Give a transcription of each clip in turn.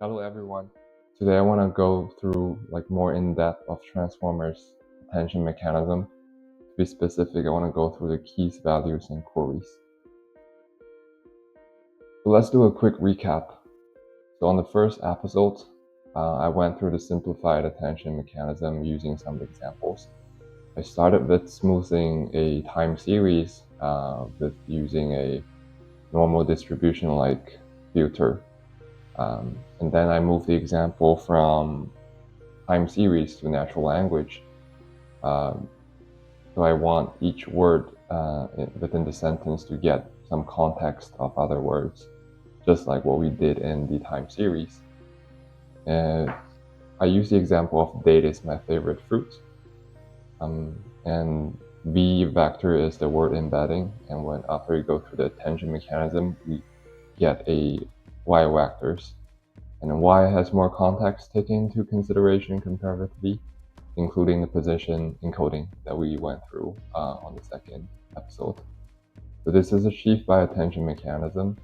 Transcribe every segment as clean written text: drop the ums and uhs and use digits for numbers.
Hello everyone. Today I want to go through more in depth of transformers attention mechanism. To be specific, I want to go through the keys, values, and queries. So let's do a quick recap. So on the first episode, I went through the simplified attention mechanism using some examples. I started with smoothing a time series with using a normal distribution like filter. And then I moved the example from time series to natural language. So I want each word within the sentence to get some context of other words, just like what we did in the time series. And I use the example of date is my favorite fruit. And V vector is the word embedding. And when after we go through the attention mechanism, we get a Y vectors. And Y has more context taken into consideration compared with V, including the position encoding that we went through on the second episode. So this is achieved by attention mechanism.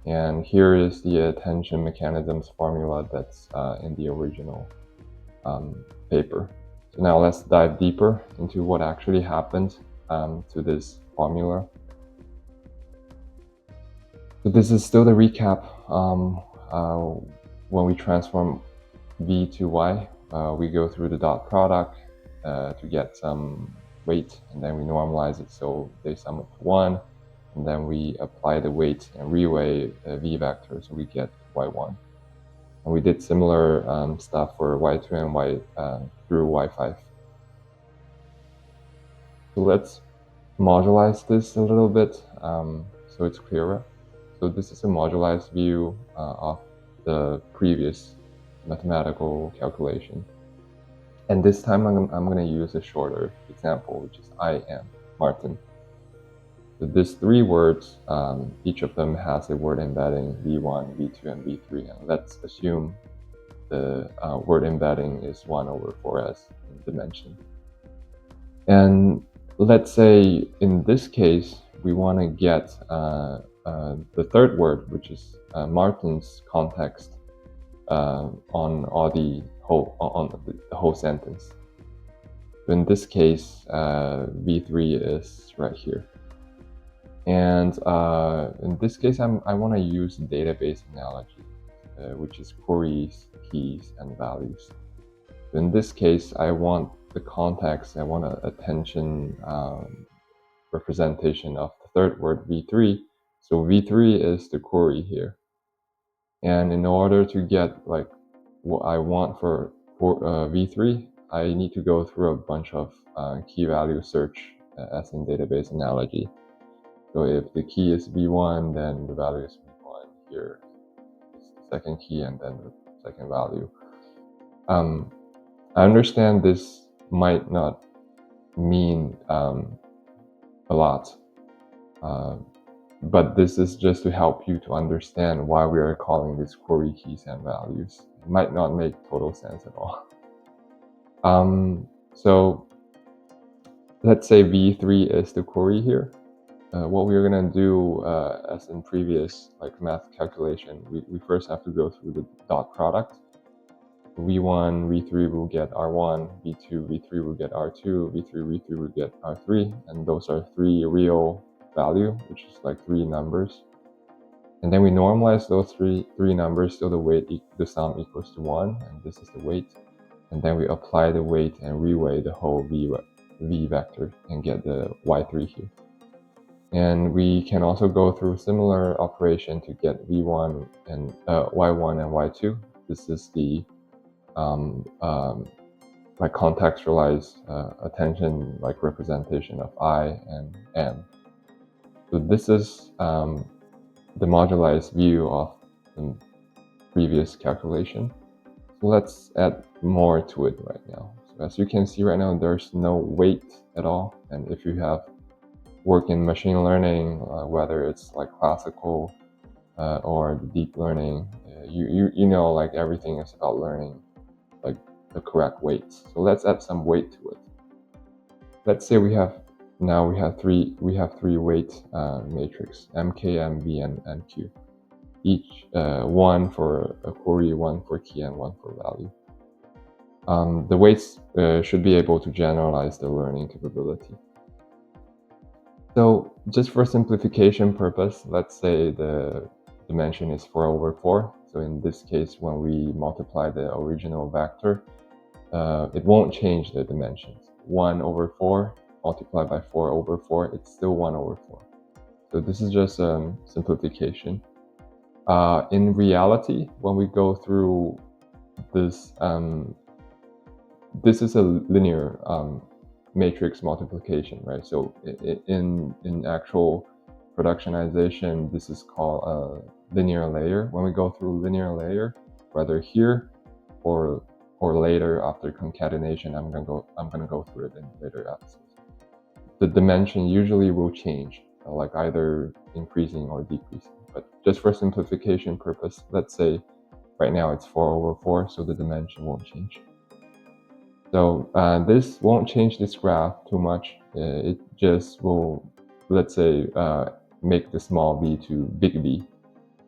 And here is the attention mechanisms formula that's in the original paper. So now let's dive deeper into what actually happened to this formula. So this is still the recap. When we transform V to Y, we go through the dot product to get some weight, and then we normalize it so they sum up to 1, and then we apply the weight and reweigh V vector so we get Y1. And we did similar stuff for Y2 and Y through Y5. So let's modularize this a little bit so it's clearer. So this is a modularized view of the previous mathematical calculation. And this time I'm going to use a shorter example, which is I am Martin. So these three words, each of them has a word embedding V1, V2, and V3. And let's assume the word embedding is 1/4 as dimension. And let's say in this case, we want to get the third word, which is Martin's context on all the whole sentence. So in this case, V3 is right here. And in this case, I want to use database analogy, which is queries, keys, and values. So in this case, I want the context, I want an attention representation of the third word, V3. So V3 is the query here. And in order to get like what I want for V3, I need to go through a bunch of key value search as in database analogy. So if the key is V1, then the value is V1 here. It's the second key and then the second value. I understand this might not mean a lot, but this is just to help you to understand why we are calling these query keys and values. It might not make total sense at all. So let's say V3 is the query here. What we're gonna do as in previous math calculation, we first have to go through the dot product. V1, V3 will get R1, V2, V3 will get R2, V3 will get R3, and those are three real value, which is like three numbers. And then we normalize those three numbers so the sum equals to 1, and this is the weight. And then we apply the weight and reweigh the whole V vector and get the Y3 here. And we can also go through similar operation to get V1 and Y1 and Y2. This is the contextualized attention representation of I and M. So this is the modularized view of the previous calculation. So let's add more to it right now. So as you can see right now, there's no weight at all. And if you have work in machine learning, whether it's classical or deep learning, you know everything is about learning the correct weights. So let's add some weight to it. Let's say we have three weight matrix, MK, MV, and MQ. each one for a query, one for key, and one for value. The weights should be able to generalize the learning capability. So just for simplification purpose, let's say the dimension is 4/4. So in this case, when we multiply the original vector, it won't change the dimensions. 1/4 multiplied by 4/4, it's still 1/4. So this is just simplification. In reality, when we go through this, this is a linear matrix multiplication, right? So in actual productionization, this is called a linear layer. When we go through linear layer, whether here or later after concatenation, I'm gonna go through it in later episodes. The dimension usually will change, like either increasing or decreasing. But just for simplification purpose, let's say right now it's 4/4, so the dimension won't change. So this won't change this graph too much. It just will, let's say, make the small v to big V,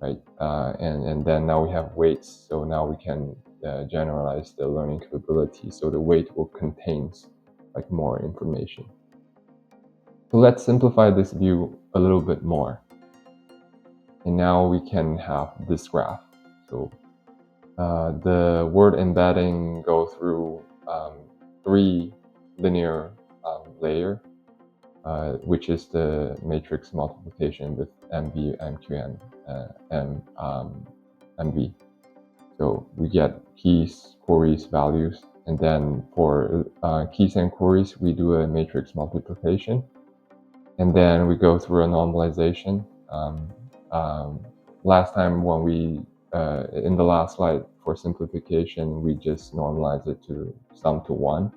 right? And then now we have weights, so now we can generalize the learning capability. So the weight will contain like more information. So let's simplify this view a little bit more. And now we can have this graph. So the word embedding go through 3 linear layer, which is the matrix multiplication with MV, MQ, and MV. So we get keys, queries, values, and then for keys and queries, we do a matrix multiplication, and then we go through a normalization. Last time when we in the last slide for simplification, we just normalize it to sum to 1.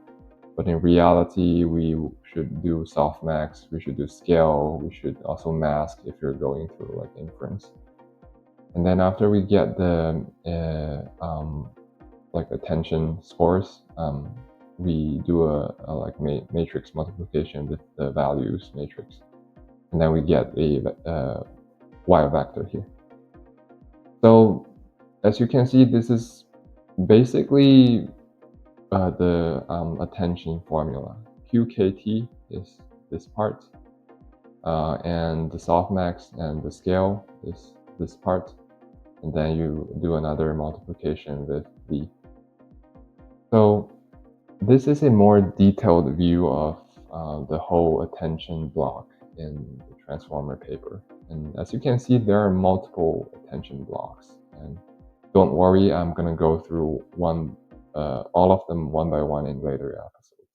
But in reality, we should do softmax, we should do scale, we should also mask if you're going through like inference. And then after we get the like attention scores, we do a like matrix multiplication with the values matrix. And then we get a y vector here. So as you can see, this is basically the attention formula. QKT is this part, and the softmax and the scale is this part, and then you do another multiplication with V. So this is a more detailed view of the whole attention block in the transformer paper. And as you can see, there are multiple attention blocks. And don't worry, I'm gonna go through all of them one by one in later episodes.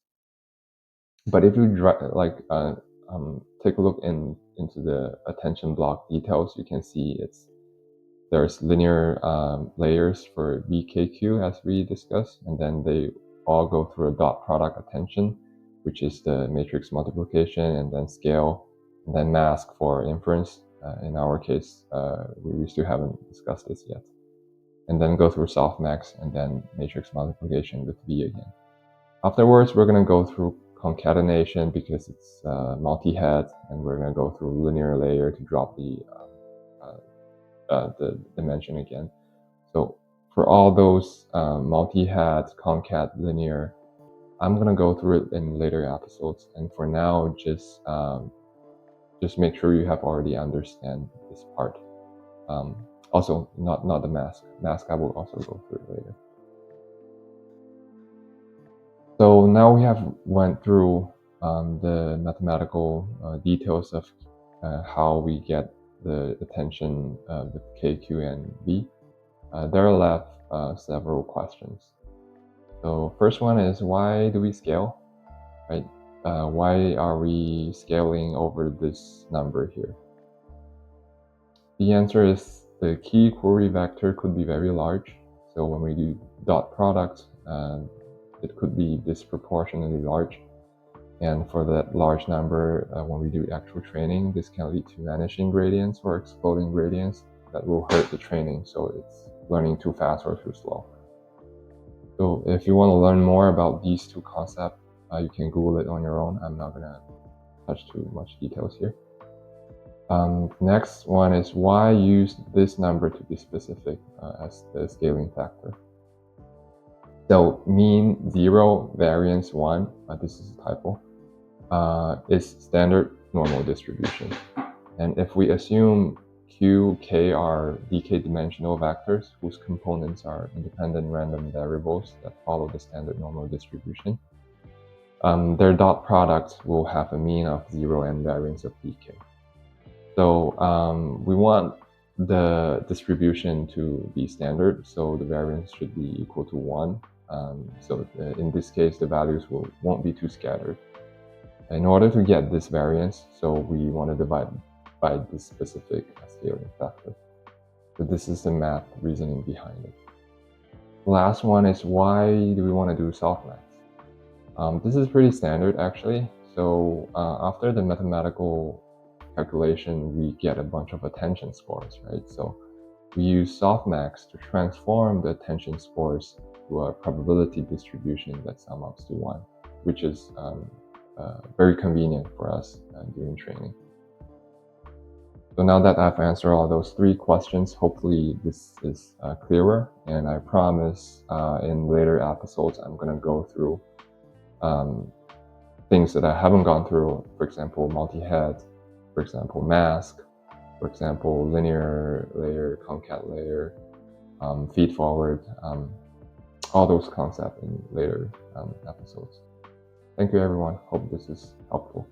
But if you take a look into the attention block details, you can see there's linear layers for VKQ as we discussed, and then they all go through a dot product attention, which is the matrix multiplication, and then scale, and then mask for inference. In our case, we still haven't discussed this yet. And then go through softmax, and then matrix multiplication with V again. Afterwards, we're going to go through concatenation because it's multi-head, and we're going to go through linear layer to drop the dimension again. So for all those multi-head, concat, linear, I'm gonna go through it in later episodes. And for now, just make sure you have already understand this part. Also, not the mask. Mask I will also go through it later. So now we have went through the mathematical details of how we get the attention with K, Q, and V. There are left several questions. So first one is, why do we scale, right? Why are we scaling over this number here? The answer is the key query vector could be very large. So when we do dot product, it could be disproportionately large. And for that large number, when we do actual training, this can lead to vanishing gradients or exploding gradients that will hurt the training. So it's learning too fast or too slow. So if you want to learn more about these two concepts, you can Google it on your own. I'm not going to touch too much details here. Next one is why use this number to be specific as the scaling factor. So mean 0, variance 1, this is a typo, is standard normal distribution. And if we assume Q, K are decay dimensional vectors whose components are independent random variables that follow the standard normal distribution, their dot product will have a mean of 0 and variance of dk. So we want the distribution to be standard, so the variance should be equal to 1. So in this case, the values won't be too scattered. In order to get this variance, so we want to divide by this specific scaling factor. So this is the math reasoning behind it. The last one is why do we want to do softmax? This is pretty standard actually. So after the mathematical calculation, we get a bunch of attention scores, right? So we use softmax to transform the attention scores to a probability distribution that sums up to 1, which is very convenient for us during training. So now that I've answered all those 3 questions, hopefully this is clearer. And I promise in later episodes, I'm going to go through things that I haven't gone through, for example, multi-head, for example, mask, for example, linear layer, concat layer, feed forward, all those concepts in later episodes. Thank you, everyone. Hope this is helpful.